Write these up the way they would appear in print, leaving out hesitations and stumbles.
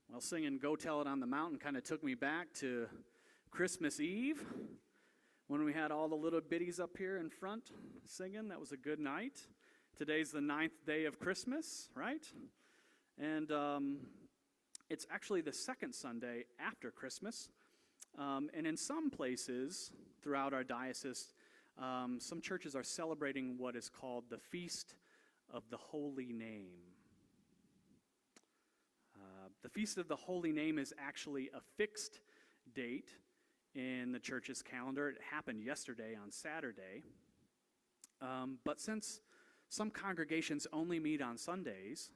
Well, singing Go Tell It on the Mountain kind of took me back to Christmas Eve when we had all the little biddies up here in front singing. That was a good night. Today's the 9th day of Christmas, right? And it's actually the second Sunday after Christmas. And in some places throughout our diocese, some churches are celebrating what is called the Feast of the Holy Name. The Feast of the Holy Name is actually a fixed date in the church's calendar. It happened yesterday on Saturday. But since some congregations only meet on Sundays,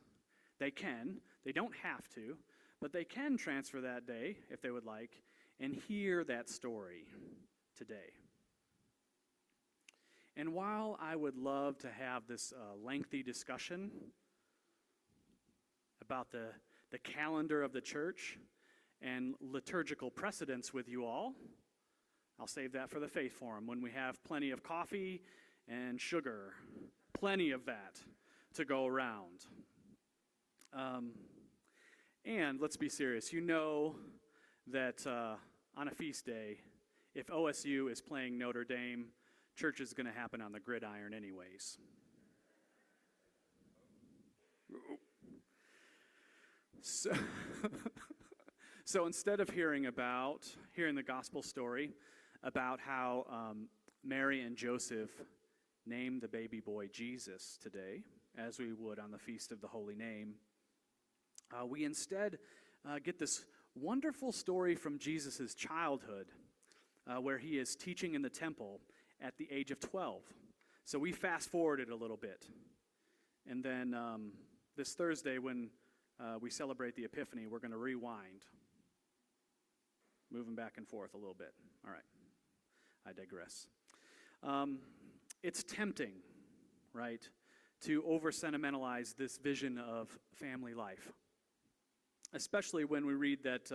they don't have to, but they can transfer that day if they would like and hear that story today. And while I would love to have this lengthy discussion about the calendar of the church and liturgical precedents with you all, I'll save that for the Faith Forum when we have plenty of coffee and sugar, plenty of that to go around. And let's be serious, you know that on a feast day, if OSU is playing Notre Dame, church is going to happen on the gridiron anyways. So instead of hearing the gospel story about how Mary and Joseph named the baby boy Jesus today, as we would on the Feast of the Holy Name, we instead get this wonderful story from Jesus' childhood, where he is teaching in the temple at the age of 12. So we fast forwarded a little bit. And then this Thursday when we celebrate the Epiphany, we're going to rewind. Moving back and forth a little bit. All right. I digress. It's tempting, right, to over-sentimentalize this vision of family life. Especially when we read that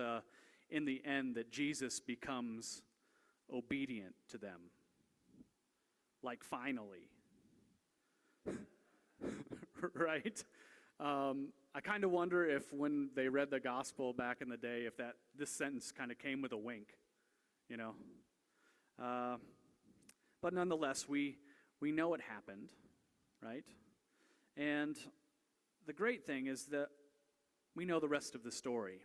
in the end that Jesus becomes obedient to them. Like finally. Right? I kind of wonder if when they read the gospel back in the day, if this sentence kind of came with a wink, you know. But nonetheless, we know it happened, right? And the great thing is that we know the rest of the story,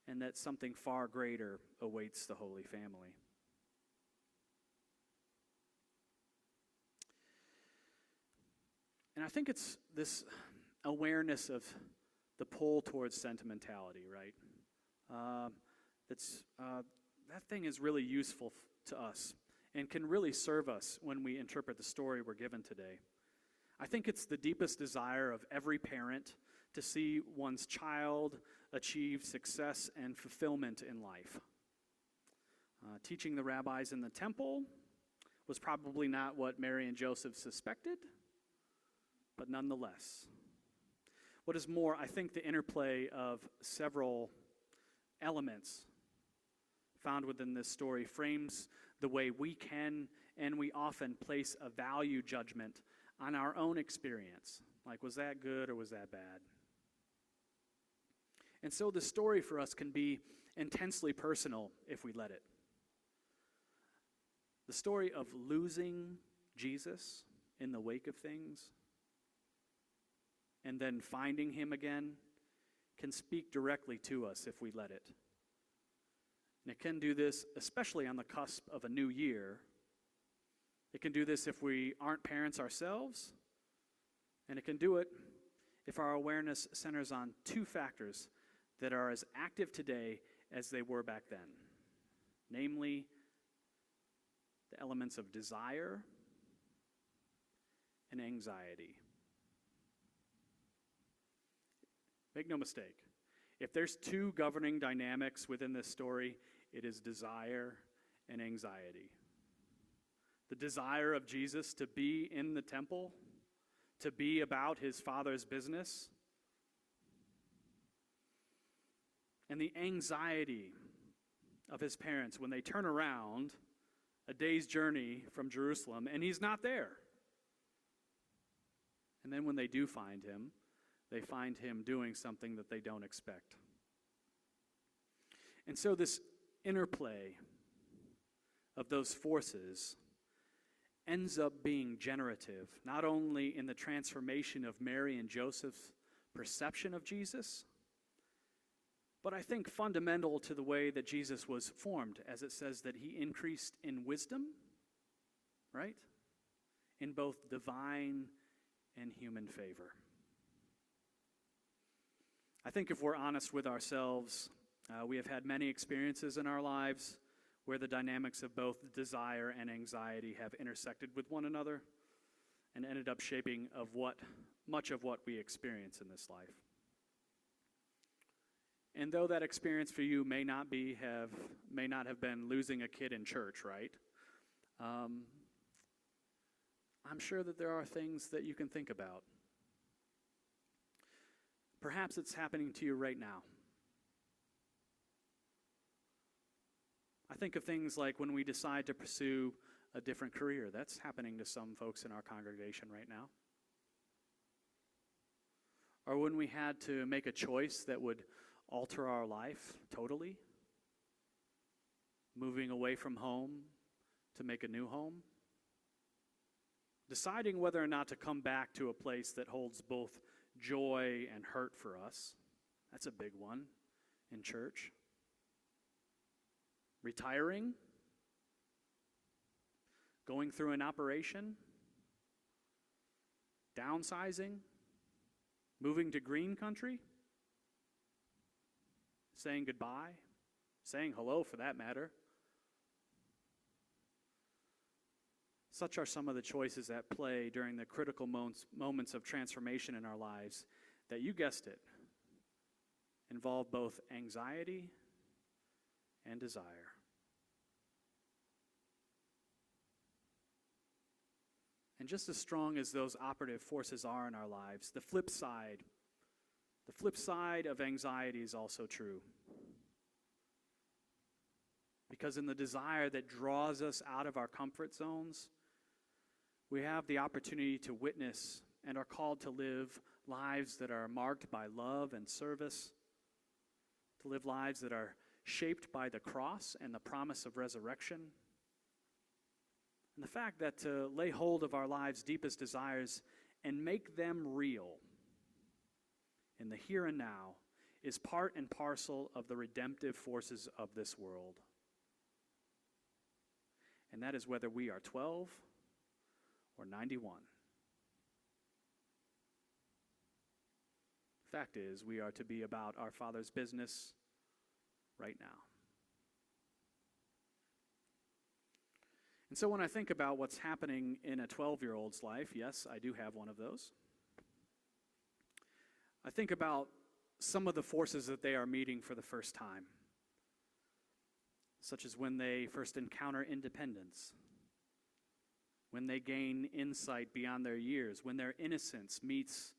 and that something far greater awaits the Holy Family. And I think it's this awareness of the pull towards sentimentality, right? That thing is really useful to us and can really serve us when we interpret the story we're given today. I think it's the deepest desire of every parent to see one's child achieve success and fulfillment in life. Teaching the rabbis in the temple was probably not what Mary and Joseph suspected, but nonetheless. What is more, I think the interplay of several elements found within this story frames the way we can and we often place a value judgment on our own experience. Like, was that good or was that bad? And so the story for us can be intensely personal if we let it. The story of losing Jesus in the wake of things and then finding him again can speak directly to us if we let it. And it can do this especially on the cusp of a new year. It can do this if we aren't parents ourselves. And it can do it if our awareness centers on two factors that are as active today as they were back then. Namely, the elements of desire and anxiety. Make no mistake, if there's two governing dynamics within this story, it is desire and anxiety. The desire of Jesus to be in the temple, to be about his Father's business, and the anxiety of his parents when they turn around a day's journey from Jerusalem and he's not there. And then when they do find him, they find him doing something that they don't expect. And so this interplay of those forces ends up being generative, not only in the transformation of Mary and Joseph's perception of Jesus, but I think fundamental to the way that Jesus was formed, as it says that he increased in wisdom, right? In both divine and human favor. I think if we're honest with ourselves, we have had many experiences in our lives where the dynamics of both desire and anxiety have intersected with one another and ended up shaping much of what we experience in this life. And though that experience for you may not have been losing a kid in church, right? I'm sure that there are things that you can think about. Perhaps it's happening to you right now. I think of things like when we decide to pursue a different career. That's happening to some folks in our congregation right now. Or when we had to make a choice that would alter our life totally, moving away from home to make a new home, deciding whether or not to come back to a place that holds both joy and hurt for us. That's a big one in church. Retiring, going through an operation, downsizing, moving to green country, saying goodbye, saying hello for that matter. Such are some of the choices at play during the critical moments of transformation in our lives that, you guessed it, involve both anxiety and desire. And just as strong as those operative forces are in our lives, the flip side of anxiety is also true. Because in the desire that draws us out of our comfort zones, we have the opportunity to witness and are called to live lives that are marked by love and service, to live lives that are shaped by the cross and the promise of resurrection. And the fact that to lay hold of our lives' deepest desires and make them real in the here and now is part and parcel of the redemptive forces of this world. And that is whether we are 12 or 91. Fact is, we are to be about our Father's business right now. And so when I think about what's happening in a 12-year-old's life, yes, I do have one of those. I think about some of the forces that they are meeting for the first time, such as when they first encounter independence, when they gain insight beyond their years, when their innocence meets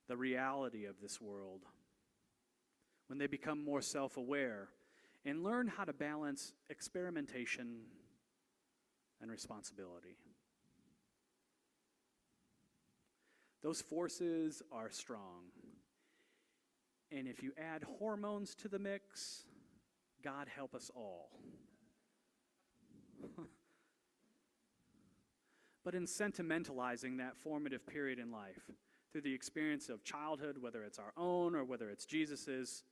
the reality of this world, when they become more self-aware and learn how to balance experimentation and responsibility. Those forces are strong. And if you add hormones to the mix, God help us all. But in sentimentalizing that formative period in life, through the experience of childhood, whether it's our own or whether it's Jesus's,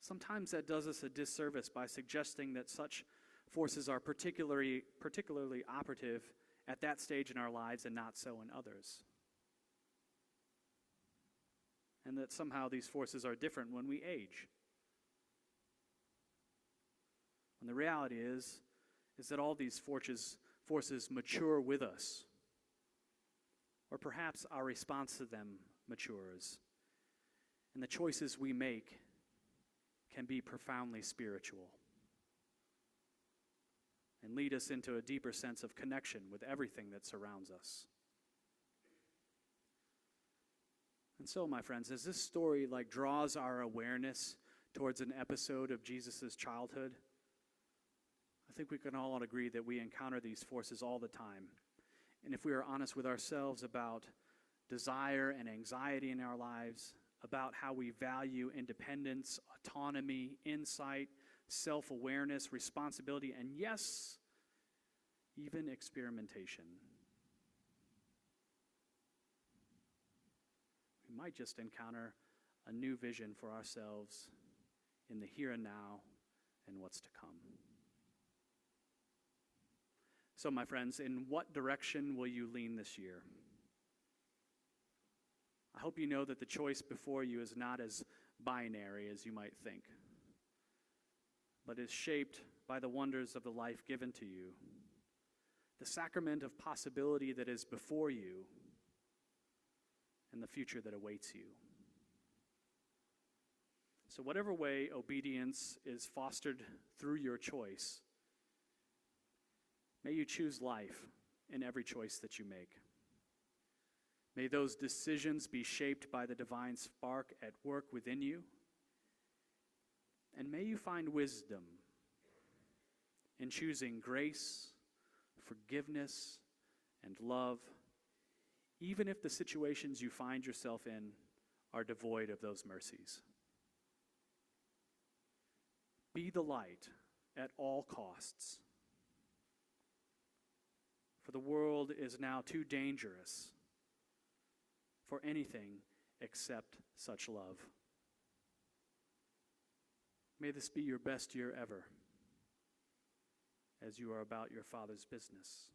sometimes that does us a disservice by suggesting that such forces are particularly operative at that stage in our lives and not so in others. And that somehow these forces are different when we age. And the reality is that all these forces mature with us. Or perhaps our response to them matures. And the choices we make can be profoundly spiritual and lead us into a deeper sense of connection with everything that surrounds us. And so, my friends, as this story draws our awareness towards an episode of Jesus' childhood, I think we can all agree that we encounter these forces all the time. And if we are honest with ourselves about desire and anxiety in our lives, about how we value independence, autonomy, insight, self-awareness, responsibility, and yes, even experimentation. We might just encounter a new vision for ourselves in the here and now and what's to come. So, my friends, in what direction will you lean this year? I hope you know that the choice before you is not as binary as you might think, but is shaped by the wonders of the life given to you, the sacrament of possibility that is before you, and the future that awaits you. So whatever way obedience is fostered through your choice, may you choose life in every choice that you make. May those decisions be shaped by the divine spark at work within you. And may you find wisdom in choosing grace, forgiveness, and love, even if the situations you find yourself in are devoid of those mercies. Be the light at all costs, for the world is now too dangerous for anything except such love. May this be your best year ever as you are about your Father's business.